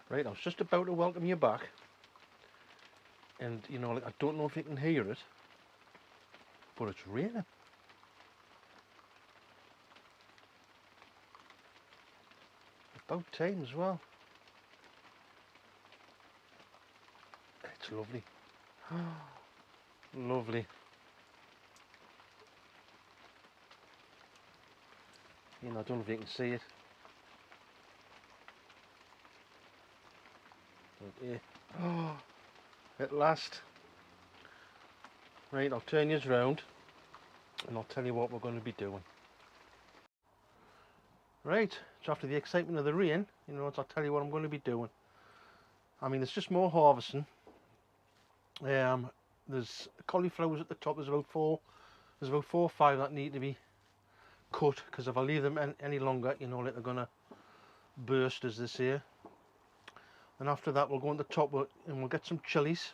Right, I was just about to welcome you back, and you know, like, I don't know if you can hear it, but it's raining. About time as well. It's lovely. Lovely. You know, I don't know if you can see it. But yeah. Oh, at last. Right, I'll turn you round and I'll tell you what we're going to be doing. Right, so after the excitement of the rain, you know, I'll tell you what I'm going to be doing. I mean, it's just more harvesting. There's cauliflowers at the top. There's about four or five that need to be cut, because if I leave them any longer, you know, like, they're gonna burst, as they say. And after that, we'll go on the top and we'll get some chillies,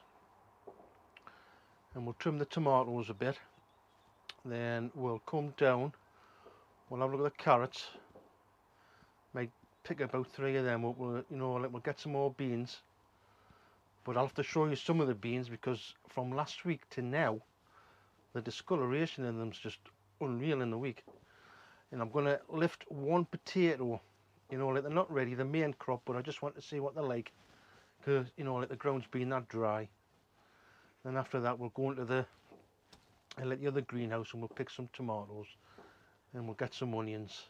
and we'll trim the tomatoes a bit. Then we'll come down. We'll have a look at the carrots. Might pick about 3 of them. We'll you know, like, we'll get some more beans. But I'll have to show you some of the beans, because from last week to now, the discoloration in them's just unreal in the week. And I'm going to lift one potato. You know, like, they're not ready, the main crop, but I just want to see what they're like, because, you know, like, the ground's been that dry. Then after that, we'll go into the other greenhouse and we'll pick some tomatoes, and we'll get some onions.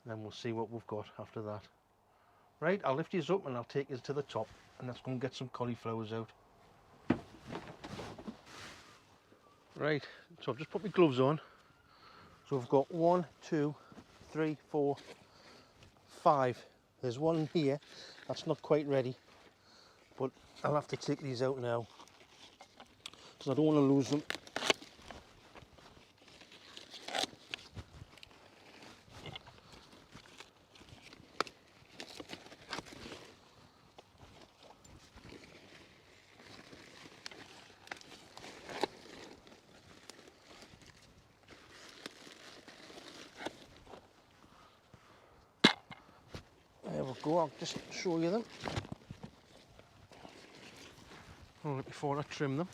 Then we'll see what we've got after that. Right, I'll lift these up and I'll take you to the top, and let's go and get some cauliflowers out. Right, so I've just put my gloves on. So we've got 1, 2, 3, 4, 5. There's one here that's not quite ready, but I'll have to take these out now because I don't want to lose them. There we go, I'll just show you them before I trim them.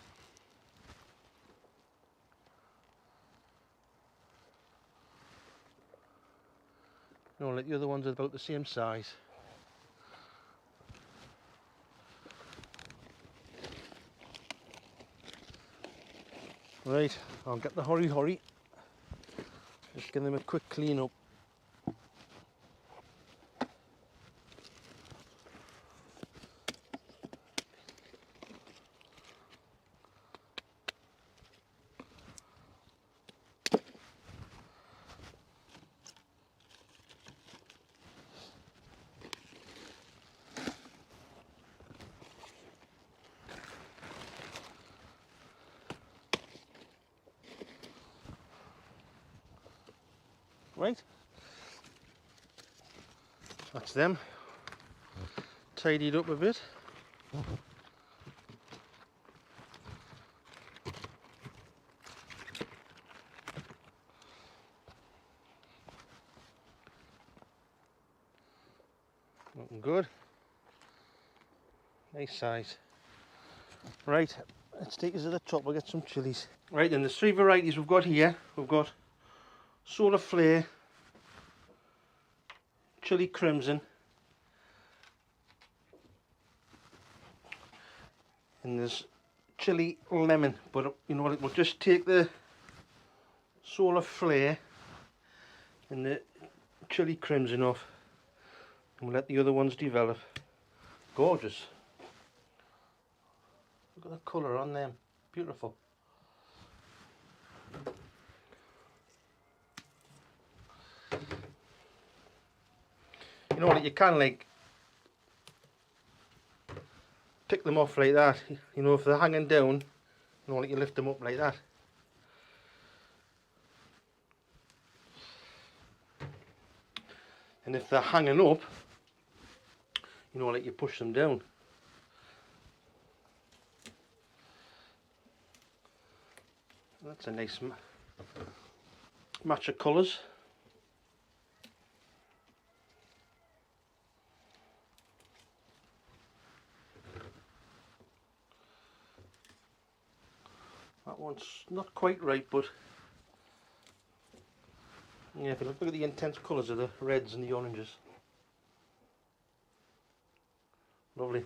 No, like, the other ones are about the same size. Right, I'll get the hurry. Just give them a quick clean up. Right, that's them, tidied up a bit. Looking good, nice size. Right, let's take us to the top. We'll get some chillies. Right, then there's 3 varieties we've got here. We've got Solar Flare, Chili Crimson, and there's Chili Lemon. But you know what, we'll just take the Solar Flare and the Chili Crimson off, and we'll let the other ones develop. Gorgeous. Look at the colour on them, beautiful. You know what, you can, like, pick them off like that. You know, if they're hanging down, you know, like, you lift them up like that. And if they're hanging up, you know, like, you push them down. That's a nice match of colours. That one's not quite right, but yeah, if you look at the intense colours of the reds and the oranges. Lovely.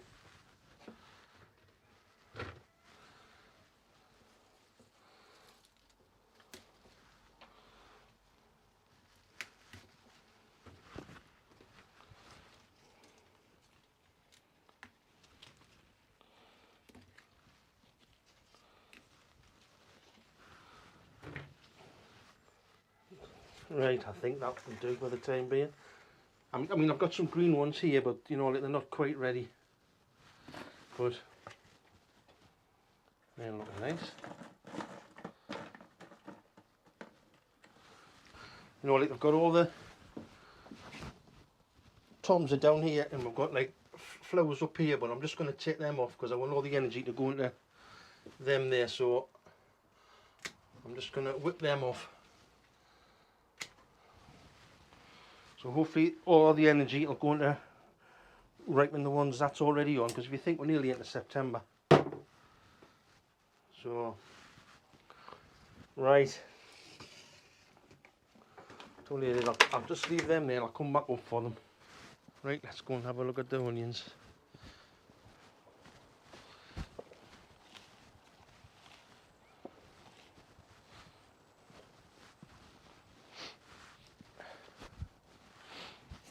Right, I think that will do for the time being. I mean, I've got some green ones here, but you know, like, they're not quite ready. But they're looking nice. You know, like, I've got all the toms are down here, and we've got like flowers up here, but I'm just going to take them off because I want all the energy to go into them there. So I'm just going to whip them off. So hopefully all the energy will go into ripening the ones that's already on, because if you think we're nearly into September. So, right. I'll just leave them there and I'll come back up for them. Right, let's go and have a look at the onions.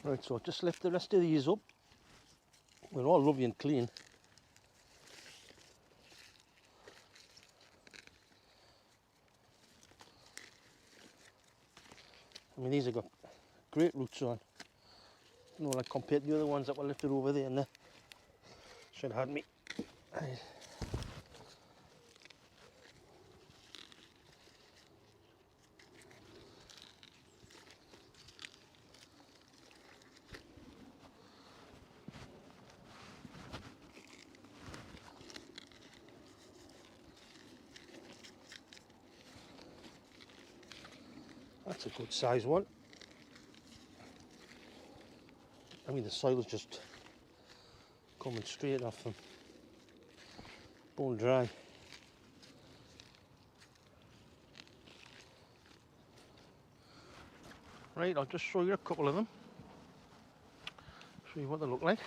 Right, so just lift the rest of these up. They're all lovely and clean. I mean, these have got great roots on. You know, like compared to the other ones that were lifted over there, and they should have had me. Right. That's a good size one. I mean, the soil's just coming straight off them. Bone dry. Right, I'll just show you a couple of them. Show you what they look like.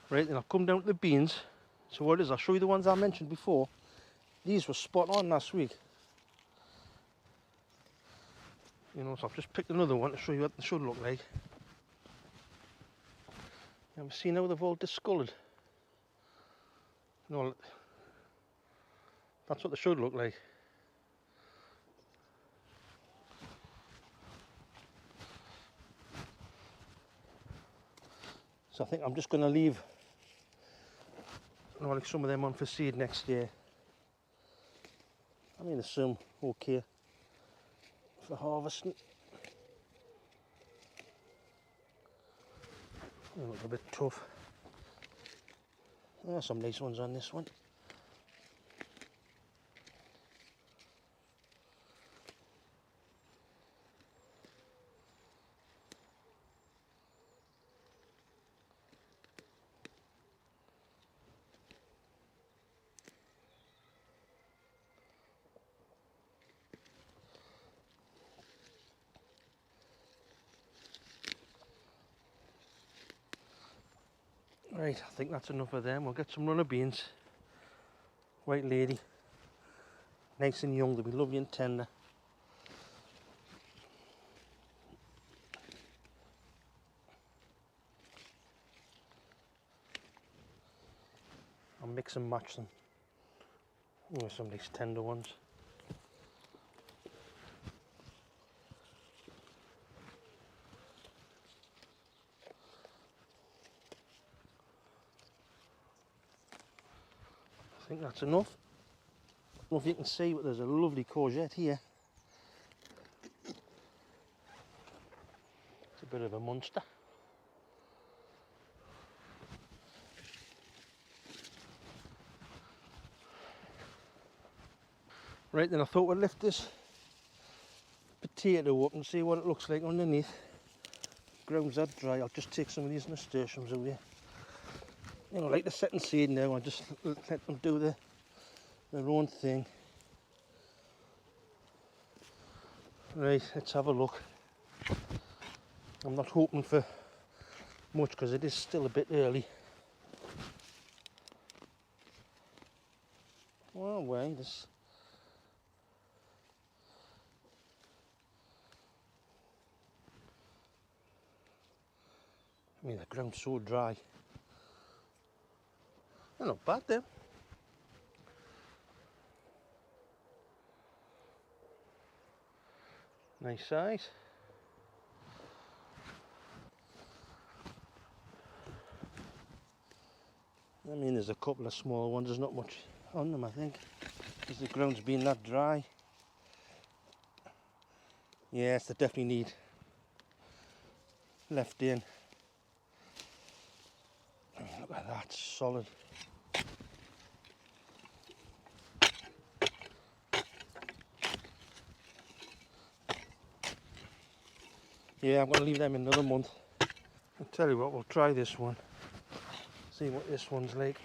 Right, then I'll come down to the beans. So what it is, I'll show you the ones I mentioned before. These were spot on last week. You know, so I've just picked another one to show you what they should look like. You ever seen how they've all discoloured? No, that's what they should look like. So I think I'm just going to leave, you know, like some of them on for seed next year. I mean, there's some okay for harvesting. They look a bit tough. There's some nice ones on this one. Right, I think that's enough of them. We'll get some runner beans. White lady. Nice and young, they'll be lovely and tender. I'll mix and match them. Oh, some nice tender ones. I think that's enough. I don't know if you can see, but there's a lovely courgette here. It's a bit of a monster. Right then, I thought we'd lift this potato up and see what it looks like underneath. Ground's that dry. I'll just take some of these nasturtiums out here. You know, like the setting seed now, I just let them do their own thing. Right, let's have a look. I'm not hoping for much because it is still a bit early. Well, wait, this. I mean, the ground's so dry. They're not bad though. Nice size. I mean, there's a couple of small ones. There's not much on them, I think, because the ground's been that dry. Yes, they definitely need left in. Look at that, solid. Yeah, I'm going to leave them in another month. I'll tell you what, we'll try this one. See what this one's like.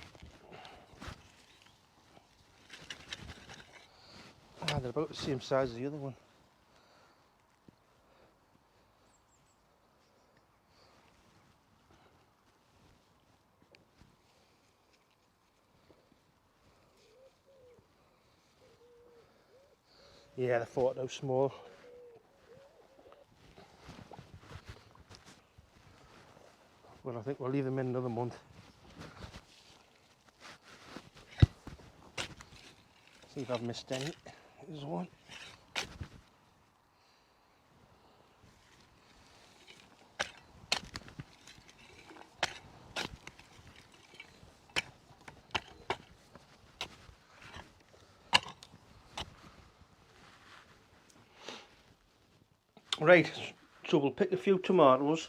Ah, they're about the same size as the other one. Yeah, they thought they were small. Well, I think we'll leave them in another month. See if I've missed any. Here's one. Right, so we'll pick a few tomatoes,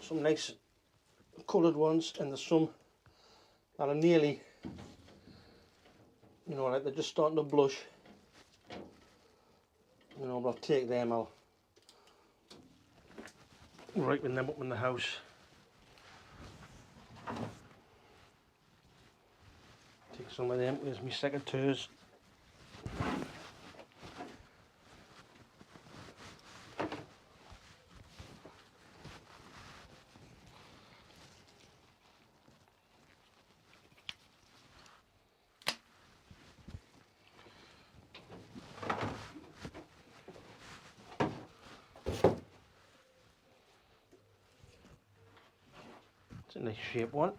some nice coloured ones, and there's some that are nearly, you know, like they're just starting to blush. You know, but I'll take them, I'll ripen them up in the house. Take some of them, here's my secateurs. It's a nice shape one.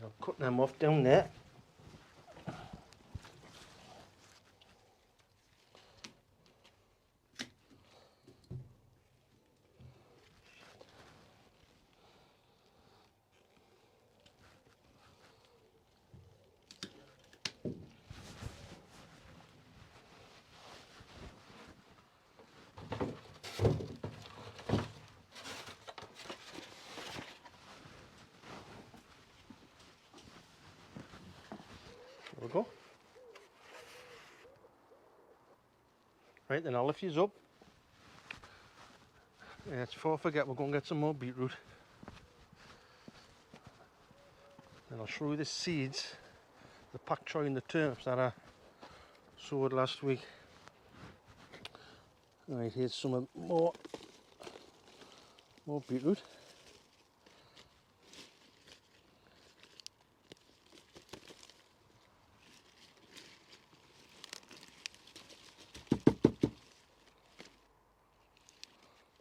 I'll cut them off down there. There we go. Right, then I'll lift these up. Yeah, before I forget, we'll go and get some more beetroot. Then I'll show you the seeds, the pak choy and the turnips that I sowed last week. Right, here's some more beetroot.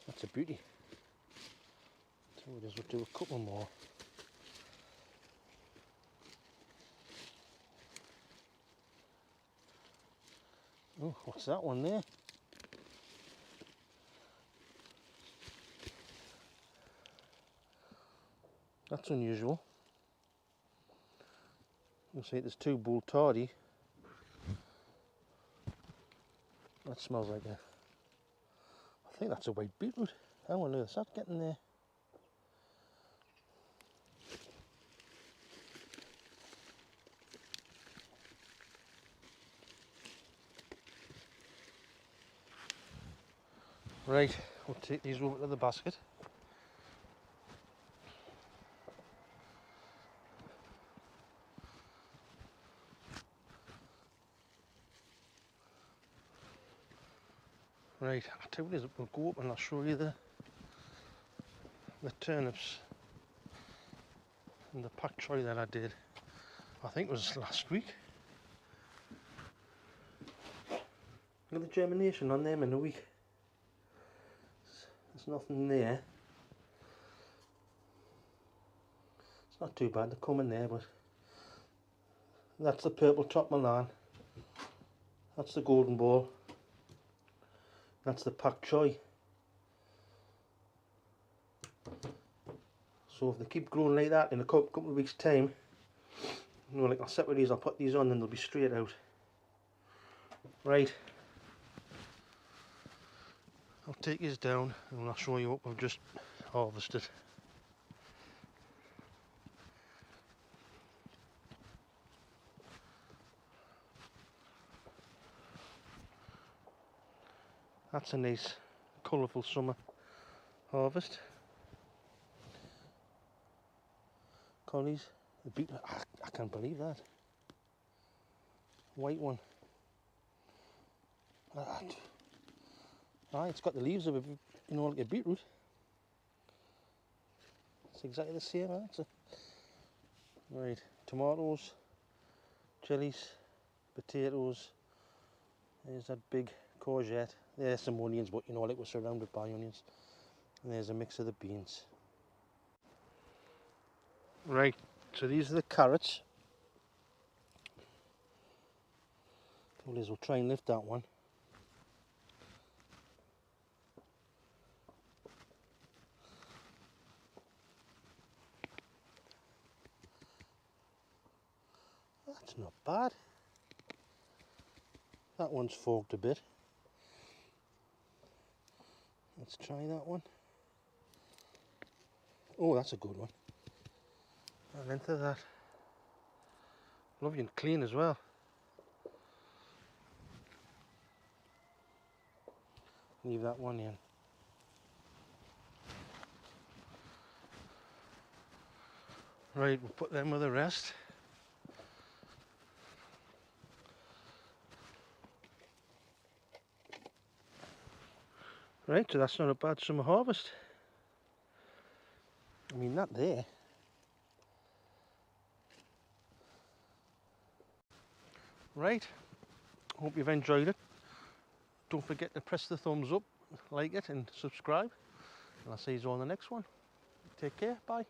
That's a beauty. So we'll just do a couple more. Oh, what's that one there? That's unusual. You'll see there's 2 bull tardy. That smells like a... I think that's a white beetroot. I wonder if that's getting there. Right, we'll take these over to the basket. Right, I'll tell you what it is, we'll go up and I'll show you the turnips and the pak choi that I did. I think it was last week. Look at the germination on them in a week. There's nothing there. It's not too bad, they're coming there, but that's the purple top Milan. That's the golden ball. That's the pak choi. So if they keep growing like that in a couple of weeks time, you know, like I'll separate these, I'll put these on and they'll be straight out. Right, I'll take these down and I'll show you what we've just harvested. That's a nice colourful summer harvest. Collies, the beetroot, I can't believe that. White one. It's got the leaves of a, you know, like a beetroot. It's exactly the same, huh? Right, tomatoes, chillies, potatoes. There's that big courgette. There's some onions, but you know, like we're surrounded by onions. And there's a mix of the beans. Right, so these are the carrots. We'll try and lift that one. That's not bad. That one's fogged a bit. Let's try that one. Oh, that's a good one. The length of that. Lovely and clean as well. Leave that one in. Right, we'll put them with the rest. Right, so that's not a bad summer harvest. I mean, that there. Right, hope you've enjoyed it. Don't forget to press the thumbs up, like it and subscribe. And I'll see you all in the next one. Take care, bye.